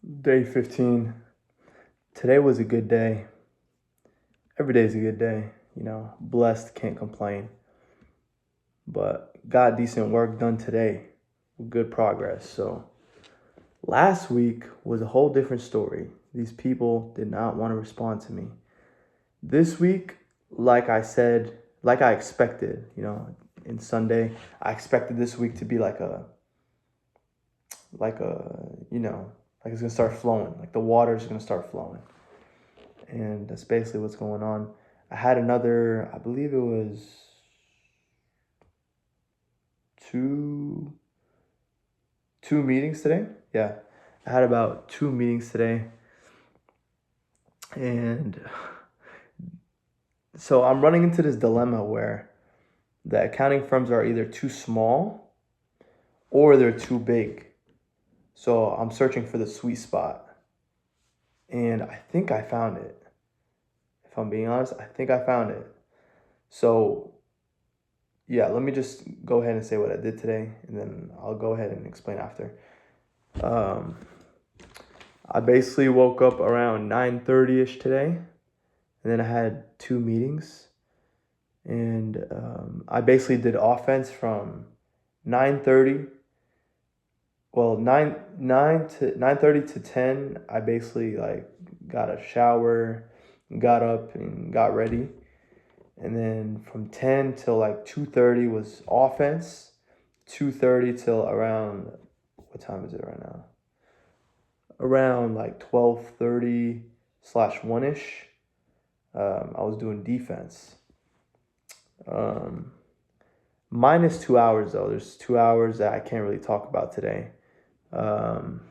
Day 15. Today was a good day. Every day is a good day. Blessed, can't complain. But got decent work done today. Good progress. So last week was a whole different story. These people did not want to respond to me. This week, like I said, like I expected, in Sunday, I expected this week to be like a, like it's gonna start flowing. Like the water's gonna start flowing. And that's basically what's going on. I had another, I believe it was two two meetings today. Yeah, I had about two meetings today, and so I'm running into this dilemma where the accounting firms are either too small or they're too big. So I'm searching for the sweet spot, and I think I found it. If I'm being honest, I think I found it. So yeah, let me just go ahead and say what I did today, and then I'll go ahead and explain after. Um, I basically woke up around 9:30ish today, and then I had two meetings, and I basically did offense from 9:30. Well, nine to 9:30 to 10. I basically like got a shower, got up, and got ready. And then from 10 till like 2:30 was offense. 2:30 till around, what time is it right now? Around like 12:30 slash 1ish. I was doing defense. Um, Minus 2 hours though. There's 2 hours that I can't really talk about today. Um,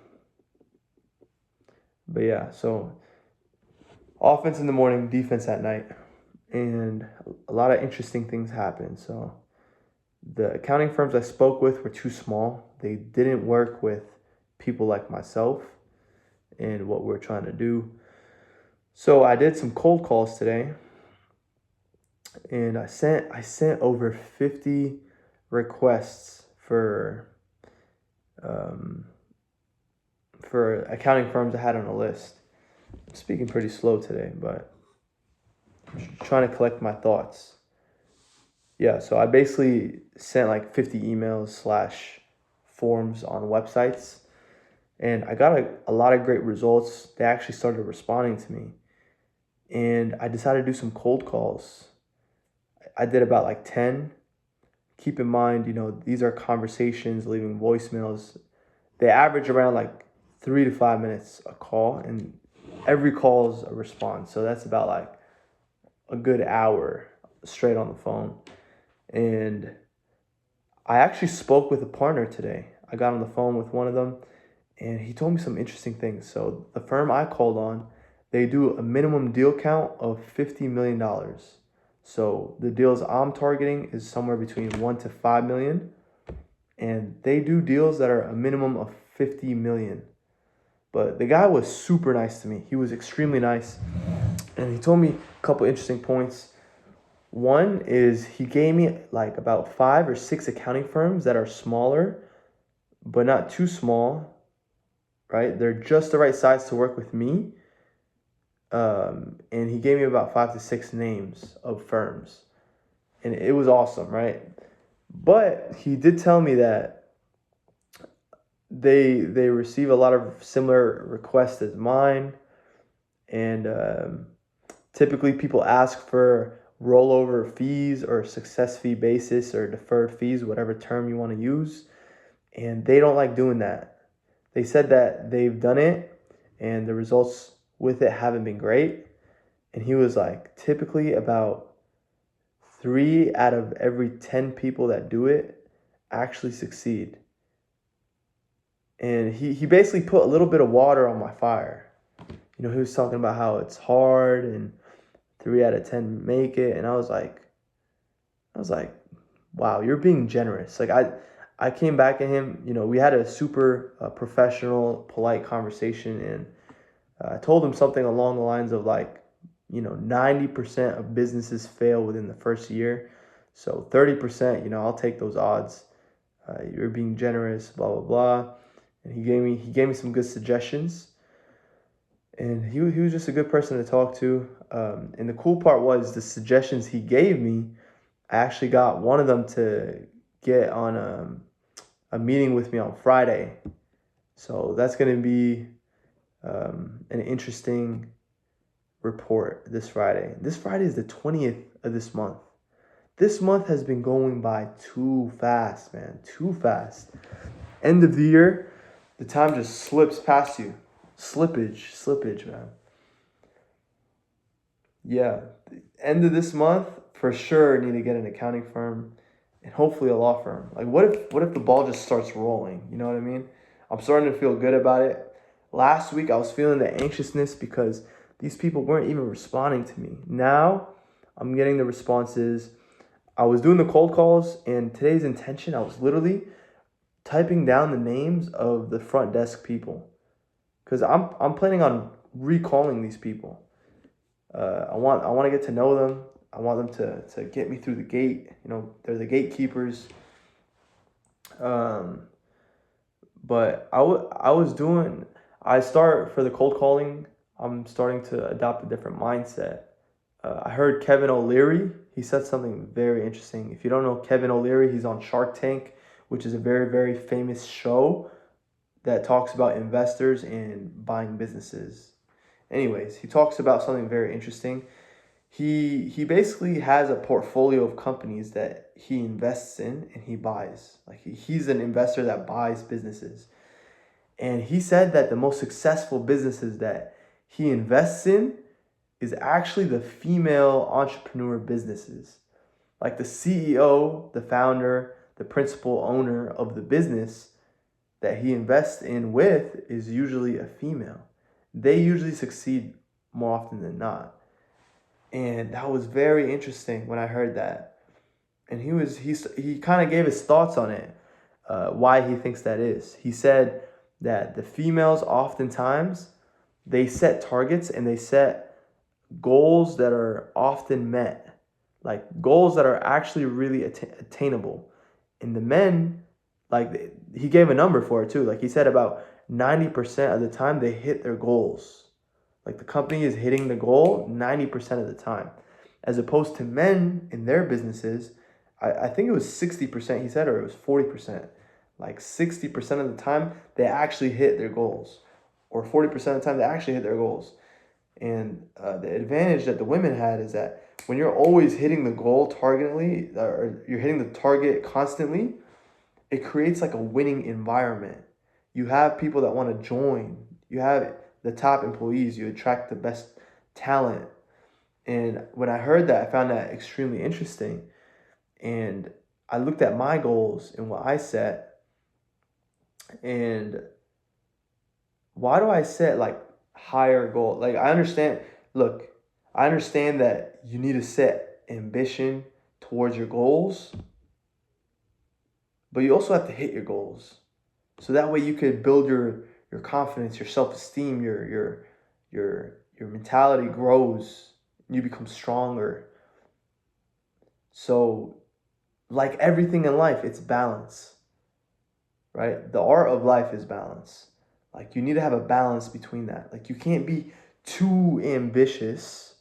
but yeah, so offense in the morning, defense at night. And a lot of interesting things happened. So the accounting firms I spoke with were too small. They didn't work with people like myself and what we're trying to do. So I did some cold calls today, and I sent over 50 requests um, for accounting firms I had on a list. I'm speaking pretty slow today, but I'm trying to collect my thoughts. Yeah, so I basically sent like 50 emails slash forms on websites, and I got a lot of great results. They actually started responding to me, and I decided to do some cold calls. I did about like 10. Keep in mind, these are conversations, leaving voicemails. They average around like 3 to 5 minutes a call, and every call is a response. So that's about like a good hour straight on the phone. And I actually spoke with a partner today. I got on the phone with one of them, and he told me some interesting things. So the firm I called on, they do a minimum deal count of $50 million. So the deals I'm targeting is somewhere between 1 to 5 million, and they do deals that are a minimum of 50 million. But the guy was super nice to me. He was extremely nice, and he told me a couple interesting points. One is he gave me like about 5 or 6 accounting firms that are smaller, but not too small, right? They're just the right size to work with me. And he gave me about 5 to 6 names of firms, and it was awesome, right? But he did tell me that they receive a lot of similar requests as mine, and typically people ask for rollover fees or success fee basis or deferred fees, whatever term you want to use, and they don't like doing that. They said that they've done it and the results with it haven't been great. And he was like, typically about 3 out of every 10 people that do it actually succeed. And he basically put a little bit of water on my fire. He was talking about how it's hard and 3 out of 10 make it. And I was like, wow, you're being generous. Like I came back at him, we had a super professional, polite conversation, and I told him something along the lines of like, 90% of businesses fail within the first year. So 30%, I'll take those odds. You're being generous, blah, blah, blah. And he gave me some good suggestions. And he was just a good person to talk to. And the cool part was the suggestions he gave me. I actually got one of them to get on a meeting with me on Friday. So that's going to be an interesting report this Friday. This Friday is the 20th of this month. This month has been going by too fast, man. Too fast. End of the year, the time just slips past you. Slippage, man. Yeah, the end of this month, for sure need to get an accounting firm and hopefully a law firm. Like what if the ball just starts rolling? You know what I mean? I'm starting to feel good about it. Last week I was feeling the anxiousness because these people weren't even responding to me. Now I'm getting the responses. I was doing the cold calls, and today's intention, I was literally typing down the names of the front desk people because I'm planning on recalling these people. I want to get to know them. I want them to get me through the gate. You know, they're the gatekeepers. Um, but I start for the cold calling. I'm starting to adopt a different mindset. I heard Kevin O'Leary. He said something very interesting. If you don't know Kevin O'Leary, he's on Shark Tank, which is a very, very famous show that talks about investors and buying businesses. Anyways, he talks about something very interesting. He basically has a portfolio of companies that he invests in and he buys. Like he's an investor that buys businesses. And he said that the most successful businesses that he invests in is actually the female entrepreneur businesses. Like the CEO, the founder, the principal owner of the business that he invests in with is usually a female. They usually succeed more often than not. And that was very interesting when I heard that. And he kind of gave his thoughts on it, why he thinks that is. He said that the females oftentimes they set targets and they set goals that are often met, like goals that are actually really attainable. And the men, like he gave a number for it too. Like he said about 90% of the time they hit their goals. Like the company is hitting the goal 90% of the time. As opposed to men in their businesses, I think it was 60% he said, or it was 40%. Like 60% of the time they actually hit their goals. Or 40% of the time they actually hit their goals. And the advantage that the women had is that when you're always hitting the goal targetedly, or you're hitting the target constantly, it creates like a winning environment. You have people that want to join. You have the top employees. You attract the best talent. And when I heard that, I found that extremely interesting. And I looked at my goals and what I set. And why do I set like higher goals? Like look, I understand that you need to set ambition towards your goals, but you also have to hit your goals. So that way you could build your confidence, your self-esteem, your mentality grows, you become stronger. So like everything in life, it's balance, right? The art of life is balance. Like you need to have a balance between that. Like you can't be too ambitious.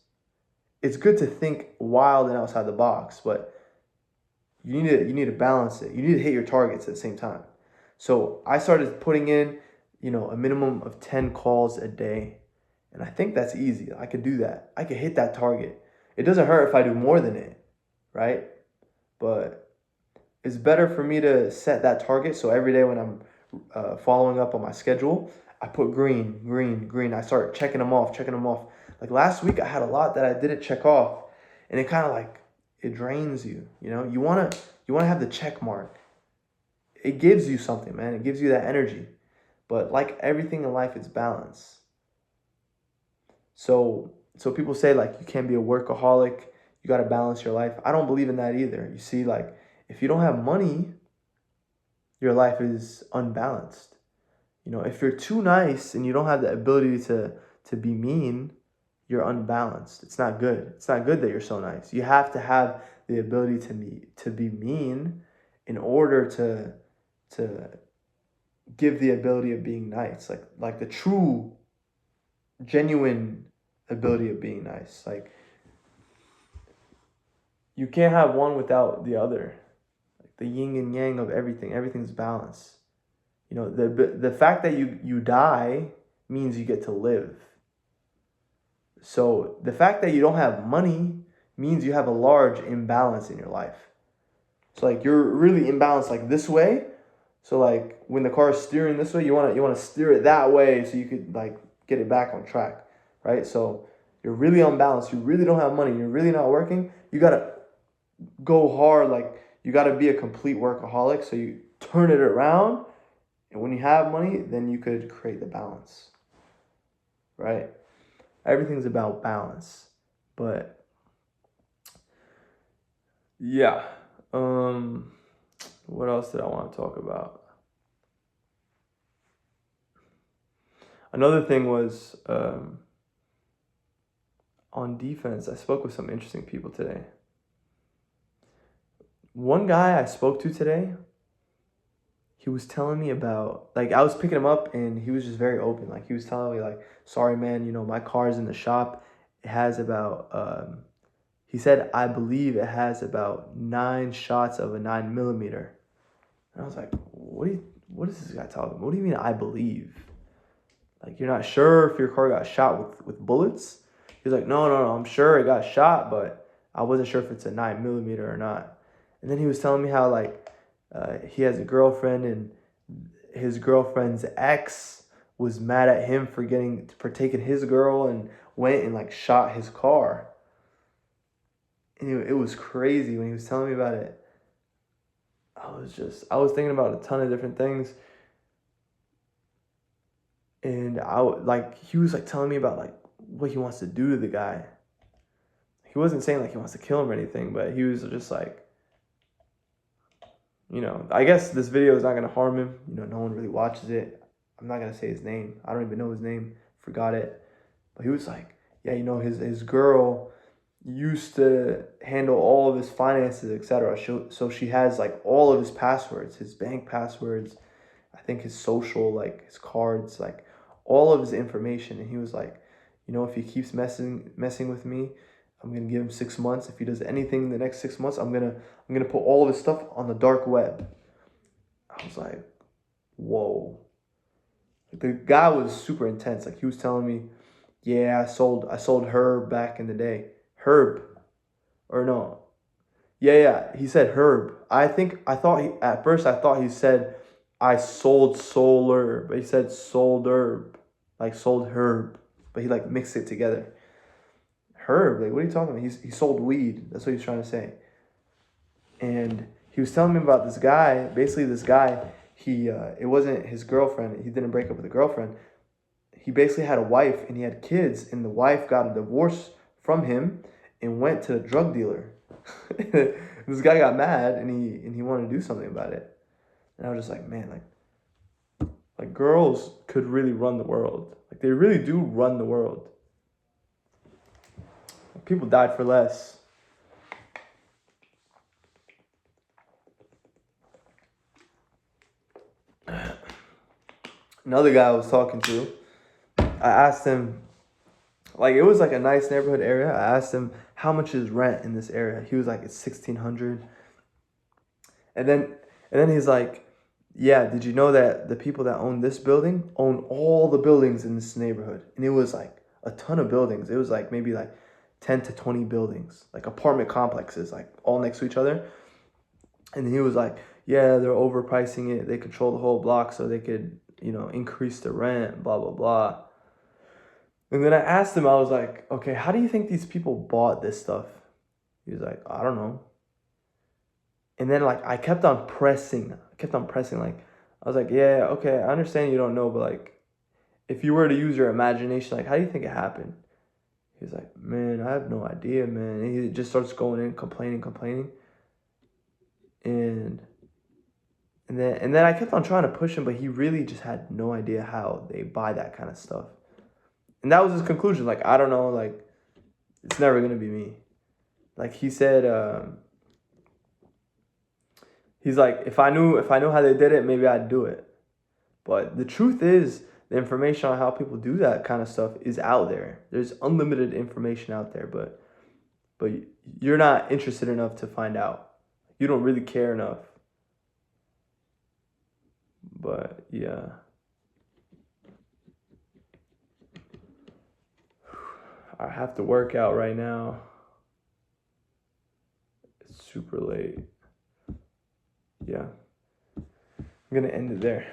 It's good to think wild and outside the box, but you need to balance it. You need to hit your targets at the same time. So I started putting in, a minimum of 10 calls a day. And I think that's easy. I could do that. I could hit that target. It doesn't hurt if I do more than it, right? But it's better for me to set that target. So every day when I'm following up on my schedule, I put green, green, green. I start checking them off, checking them off. Like last week, I had a lot that I didn't check off, and it kind of like it drains you. You wanna have the check mark. It gives you something, man. It gives you that energy. But like everything in life, it's balance. So people say like you can't be a workaholic. You got to balance your life. I don't believe in that either. You see, like if you don't have money, your life is unbalanced. If you're too nice and you don't have the ability to be mean, you're unbalanced. It's not good. It's not good that you're so nice. You have to have the ability to be mean in order to give the ability of being nice. Like the true genuine ability of being nice. Like, you can't have one without the other. Like the yin and yang of everything. Everything's balanced. You know, the fact that you die means you get to live. So the fact that you don't have money means you have a large imbalance in your life. So like you're really imbalanced like this way. So like when the car is steering this way, you wanna steer it that way so you could like get it back on track, right? So you're really unbalanced. You really don't have money. You're really not working. You gotta go hard. Like you gotta be a complete workaholic. So you turn it around, and when you have money, then you could create the balance, right? Everything's about balance. But yeah. What else did I want to talk about? Another thing was on defense. I spoke with some interesting people today. One guy I spoke to today, he was telling me about, like, I was picking him up and he was just very open. Like, he was telling me, like, sorry, man, my car's in the shop. It has about, he said, I believe it has about 9 shots of a 9mm. And I was like, what is this guy talking about? What do you mean, I believe? Like, you're not sure if your car got shot with bullets? He's like, no, I'm sure it got shot, but I wasn't sure if it's a 9mm or not. And then he was telling me how, like, he has a girlfriend, and his girlfriend's ex was mad at him for taking his girl and went and, like, shot his car. And it was crazy when he was telling me about it. I was thinking about a ton of different things. And he was like telling me about like what he wants to do to the guy. He wasn't saying like he wants to kill him or anything, but he was just like, I guess this video is not going to harm him. No one really watches it. I'm not going to say his name. I don't even know his name. Forgot it. But he was like, yeah, his girl used to handle all of his finances, etc. So she has like all of his passwords, his bank passwords, I think his social, like his cards, like all of his information. And he was like, if he keeps messing with me, I'm gonna give him 6 months. If he does anything in the next 6 months, I'm gonna put all of his stuff on the dark web. I was like, whoa. The guy was super intense. Like he was telling me, yeah, I sold Herb back in the day. Herb, or no, yeah. He said Herb. At first I thought he said I sold Solar, but he said sold Herb, like sold Herb, but he like mixed it together. Herb, like what are you talking about? He sold weed. That's what he's trying to say. And he was telling me about this guy. Basically, this guy, it wasn't his girlfriend. He didn't break up with a girlfriend. He basically had a wife and he had kids, and the wife got a divorce from him and went to a drug dealer. This guy got mad and he wanted to do something about it. And I was just like, man, like girls could really run the world. Like they really do run the world. People died for less. Another guy I was talking to, I asked him, like it was like a nice neighborhood area. I asked him how much is rent in this area. He was like, it's $1,600. And then he's like, yeah, did you know that the people that own this building own all the buildings in this neighborhood? And it was like a ton of buildings. It was like maybe like 10 to 20 buildings, like apartment complexes, like all next to each other. And he was like, yeah, they're overpricing it. They control the whole block so they could, increase the rent, blah, blah, blah. And then I asked him, I was like, okay, how do you think these people bought this stuff? He was like, I don't know. And then like I kept on pressing. Like I was like, yeah, okay, I understand you don't know, but like if you were to use your imagination, like how do you think it happened? He's like, man, I have no idea, man. And he just starts going in, complaining. And then I kept on trying to push him, but he really just had no idea how they buy that kind of stuff. And that was his conclusion. Like, I don't know, like it's never gonna be me. Like he said, he's like, if I knew how they did it, maybe I'd do it. But the truth is the information on how people do that kind of stuff is out there. There's unlimited information out there, but you're not interested enough to find out. You don't really care enough. But yeah. I have to work out right now. It's super late. Yeah. I'm gonna end it there.